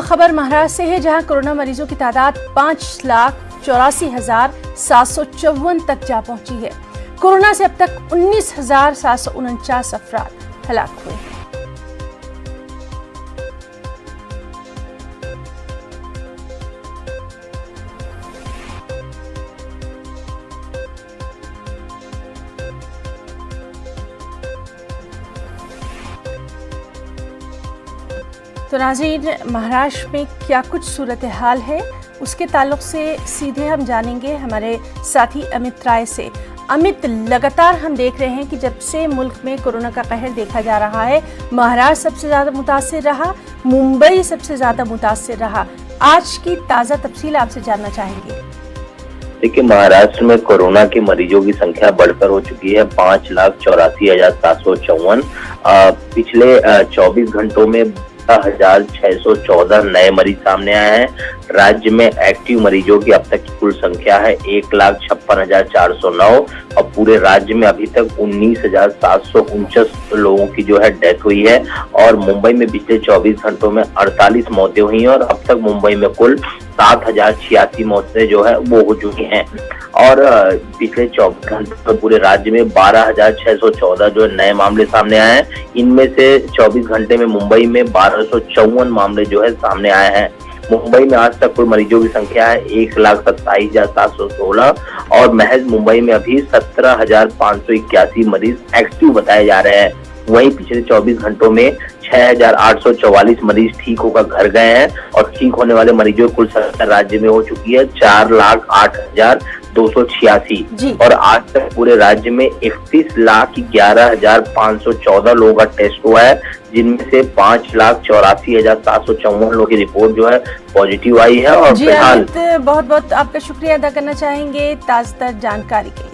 खबर महाराष्ट्र से है, जहां कोरोना मरीजों की तादाद 5,84,754 तक जा पहुंची है। कोरोना से अब तक 19,749 अफराद हलाक हुए हैं। तो नाज़रीन, महाराष्ट्र में क्या कुछ सूरत हाल है, उसके ताल्लुक से सीधे हम जानेंगे हमारे साथी अमित राय से। अमित, लगातार हम देख रहे हैं कि जब से मुल्क में कोरोना का कहर देखा जा रहा है, महाराष्ट्र सबसे ज़्यादा मुतासिर रहा, मुंबई सबसे ज़्यादा मुतासिर रहा। आज की ताज़ा तफसील आपसे जानना चाहेंगे। देखिए, महाराष्ट्र में कोरोना के मरीजों की संख्या बढ़कर हो चुकी है 5,84,754। पिछले 24 घंटों में 12,614 नए मरीज सामने आए हैं। राज्य में एक्टिव मरीजों की अब तक की कुल संख्या है 1,56,409 और पूरे राज्य में अभी तक 19,749 लोगों की जो है डेथ हुई है। और मुंबई में पिछले 24 घंटों में 48 मौतें हुई हैं और अब तक मुंबई में कुल 7,086 मौतें जो है वो हो चुकी हैं। और पिछले 24 घंटों में पूरे राज्य में 12,614 जो नए मामले सामने आए हैं। इनमें से 24 घंटे में मुंबई में 1,254 मामले जो है सामने आए हैं। मुंबई में आज तक कुल मरीजों की संख्या है 1,27,716 और महज मुंबई में अभी 17,581 मरीज एक्टिव बताए जा रहे हैं। वहीं पिछले 24 घंटों में 6,844 मरीज ठीक होकर घर गए हैं और ठीक होने वाले मरीजों की कुल संख्या राज्य में हो चुकी है 4,08,286 और आज तक पूरे राज्य में 31,11,514 लोगों का टेस्ट हुआ है, जिनमें से 5,84,754 लोगों की रिपोर्ट जो है पॉजिटिव आई है। और फिलहाल बहुत बहुत आपका शुक्रिया अदा करना चाहेंगे ताज़ा जानकारी के लिए।